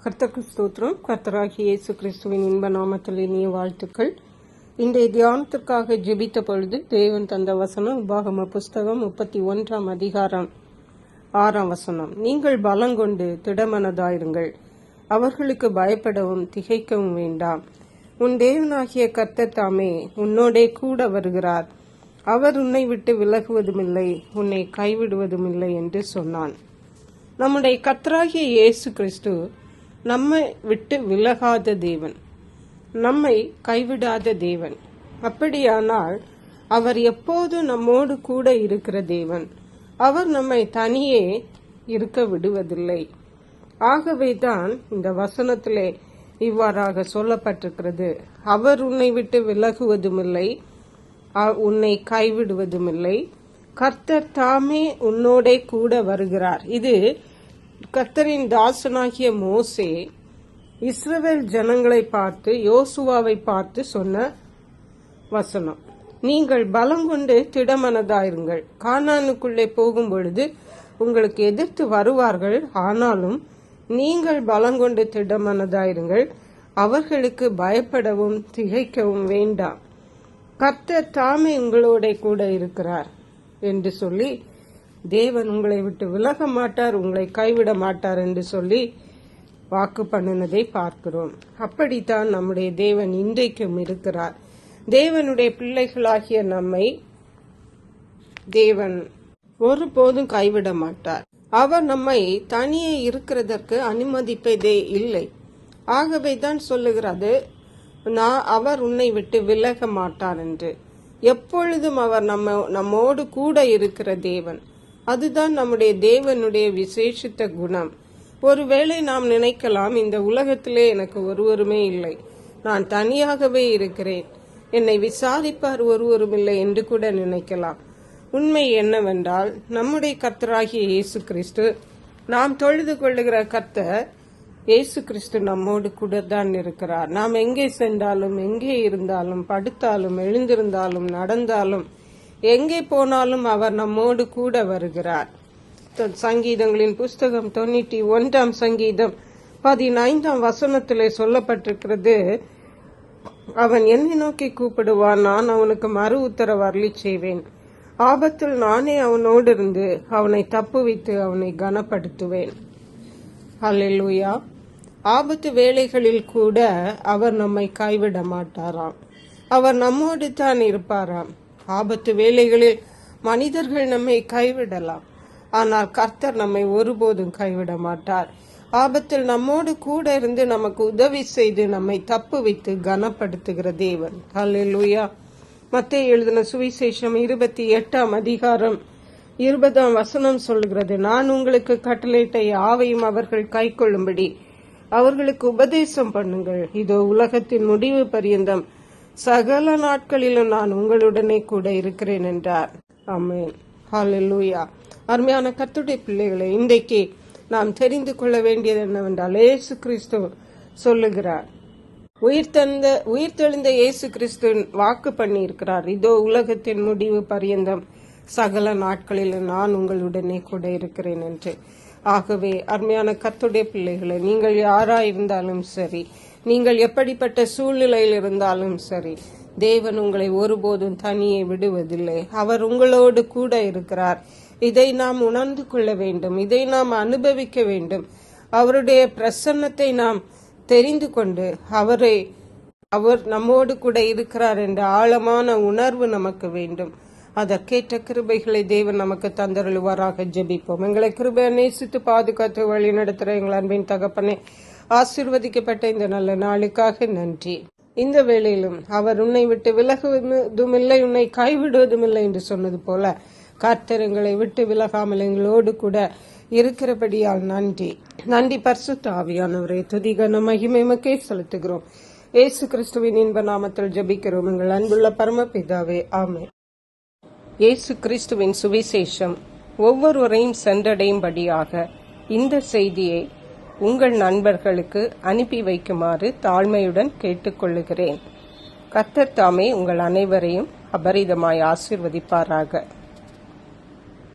கர்த்தருக்கு ஸ்தோத்திரம். கர்த்தராகிய இயேசு கிறிஸ்துவின் இன்ப நாமத்தில் இனிய வாழ்த்துக்கள். இன்றைய தியானத்திற்காக ஜெபித்த பொழுது தேவன் தந்த வசனம் உபாகம புஸ்தகம் 31 அதிகாரம் 6 வசனம். நீங்கள் பலங்கொண்டு திடமனதாயிருங்கள், அவர்களுக்கு பயப்படவும் திகைக்கவும் வேண்டாம். உன் தேவனாகிய கர்த்தர் தாமே உன்னோடே கூட வருகிறார், அவர் உன்னை விட்டு விலகுவதுமில்லை, உன்னை கைவிடுவதுமில்லை என்று சொன்னான். நம்முடைய கர்த்தராகிய இயேசு கிறிஸ்து நம்மை விட்டு விலகாத தேவன், நம்மை கைவிடாத தேவன். அப்படியானால் அவர் எப்போது நம்மோடு கூட இருக்கிற தேவன். அவர் நம்மை தனியே இருக்க விடுவதில்லை. ஆகவேதான் இந்த வசனத்திலே இவ்வாறாக சொல்லப்பட்டிருக்கிறது, அவர் உன்னை விட்டு விலகுவதுமில்லை, உன்னை கைவிடுவதுமில்லை, கர்த்தர் தாமே உன்னோடே கூட வருகிறார். இது கர்த்தரின் தாசனாகிய மோசே இஸ்ரவேல் ஜனங்களை பார்த்து, யோசுவாவை பார்த்து சொன்ன வசனம். நீங்கள் பலங்கொண்டு திடமனதாயிருங்கள், கானானுக்குள்ளே போகும் பொழுது உங்களுக்கு எதிர்த்து வருவார்கள், ஆனாலும் நீங்கள் பலங்கொண்டு திடமனதாயிருங்கள், அவர்களுக்கு பயப்படவும் திகைக்கவும் வேண்டாம், கர்த்தர் தாமே உங்களோட கூட இருக்கிறார் என்று சொல்லி, தேவன் உங்களை விட்டு விலக மாட்டார், உங்களை கைவிட மாட்டார் என்று சொல்லி வாக்கு பண்ணினதை பார்க்கிறோம். அப்படித்தான் நம்முடைய தேவன் இன்றைக்கும் இருக்கிறார். தேவனுடைய பிள்ளைகளாகிய நம்மை தேவன் ஒருபோதும் கைவிட மாட்டார். அவர் நம்மை தனியே இருக்கிறதற்கு அனுமதிப்பதே இல்லை. ஆகவே தான் சொல்லுகிறது, அவர் உன்னை விட்டு விலக மாட்டார் என்று. எப்பொழுதும் அவர் நம்மோடு கூட இருக்கிற தேவன். அதுதான் நம்முடைய தேவனுடைய விசேஷித்த குணம். ஒருவேளை நாம் நினைக்கலாம், இந்த உலகத்திலே எனக்கு ஒருவருமே இல்லை, நான் தனியாகவே இருக்கிறேன், என்னை விசாரிப்பார் ஒருவரும் இல்லை என்று கூட நினைக்கலாம். உண்மை என்னவென்றால், நம்முடைய கர்த்தராகிய இயேசு கிறிஸ்து, நாம் தொழுது கொள்ளுகிற கர்த்தர் இயேசு கிறிஸ்து நம்மோடு கூட தான் இருக்கிறார். நாம் எங்கே சென்றாலும், எங்கே இருந்தாலும், படுத்தாலும், எழுந்திருந்தாலும், நடந்தாலும், எங்கே போனாலும் அவர் நம்மோடு கூட வருகிறார். சங்கீதங்களின் புஸ்தகம் 91 சங்கீதம் 15 வசனத்திலே சொல்லப்பட்டிருக்கிறது, அவன் என்னை நோக்கி கூப்பிடுவான், நான் அவனுக்கு மறு உத்தரவு அருளி செய்வேன், ஆபத்தில் நானே அவனோடு இருந்து அவனை தப்புவித்து அவனை கனப்படுத்துவேன். அல்லேலூயா. ஆபத்து வேளைகளில் கூட அவர் நம்மை கைவிட மாட்டாராம். அவர் நம்மோடு தான் இருப்பாராம். ஆபத்து வேளைகளில் மனிதர்கள் நம்மை கைவிடலாம், ஆனால் கர்த்தர் நம்மை ஒருபோதும் கைவிட மாட்டார். ஆபத்தில் நம்மோடு கூட இருந்து நமக்கு உதவி செய்து நம்மை தப்புவித்து கனப்படுத்துகிற தேவன். அல்லேலூயா. மத்தேயு எழுதின சுவிசேஷம் 28 அதிகாரம் 20 வசனம் சொல்கிறது, நான் உங்களுக்கு கட்டளையிட்ட யாவையும் அவர்கள் கை கொள்ளும்படி அவர்களுக்கு உபதேசம் பண்ணுங்கள், இதோ உலகத்தின் முடிவு பரியந்தம் சகல நாட்களிலும் நான் உங்களுடனே கூட இருக்கிறேன் என்றார். ஆமென். ஹல்லேலூயா. அருமையான கர்த்தருடைய பிள்ளைகளை, இன்றைக்கு நாம் தெரிந்து கொள்ள வேண்டியது என்னவென்றால், இயேசு கிறிஸ்து சொல்லுகிறார், உயிர்த்தெழுந்த இயேசு கிறிஸ்து வாக்கு பண்ணி இருக்கிறார், இதோ உலகத்தின் முடிவு பரியந்தம் சகல நாட்களிலும் நான் உங்களுடனே கூட இருக்கிறேன் என்று. ஆகவே அருமையான கர்த்தருடைய பிள்ளைகளை, நீங்கள் யாராயிருந்தாலும் சரி, நீங்கள் எப்படிப்பட்ட சூழ்நிலையில் இருந்தாலும் சரி, தேவன் உங்களை ஒருபோதும் தனியே விடுவதில்லை. அவர் உங்களோடு கூட இருக்கிறார். இதை நாம் உணர்ந்து கொள்ள வேண்டும், இதை நாம் அனுபவிக்க வேண்டும். அவருடைய பிரசன்னத்தை நாம் தெரிந்து கொண்டு அவர் நம்மோடு கூட இருக்கிறார் என்ற ஆழமான உணர்வு நமக்கு வேண்டும். அதற்கேற்ற கிருபைகளை தேவன் நமக்கு தந்தருளுவாராக. ஜெபிப்போம். எங்களை கிருபை நேசித்து பாதுகாத்து வழி நடத்துகிற எங்கள் அன்பின் தகப்பனே, ஆசீர்வதிக்கப்பட்ட இந்த நல்ல நாளுக்காக நன்றி. இந்த வேளையிலும் அவர் உன்னை விட்டு விலகுவதுமில்லை, உன்னை கைவிடுவதுமில்லை என்று சொன்னது போல, கர்த்தர் எங்களை விட்டு விலகாமல் எங்களோடு கூட இருக்கிறபடியால் நன்றி. நன்றி. பரிசுத்த ஆவியானவரே, துதி கன மகிமை உமக்கே செலுத்துகிறோம். இயேசு கிறிஸ்துவின் இன்ப நாமத்தில் ஜெபிக்கிறோம் எங்கள் அன்புள்ள பரமபிதாவே. ஆமென். இயேசு கிறிஸ்துவின் சுவிசேஷம் ஒவ்வொருவரையும் சென்றடையும்படியாக இந்த செய்தியை உங்கள் நண்பர்களுக்கு அனுப்பி வைக்குமாறு தாழ்மையுடன் கேட்டுக்கொள்ளுகிறேன். கர்த்தர் தாமே உங்கள் அனைவரையும் அபரிதமாய் ஆசீர்வதிப்பாராக.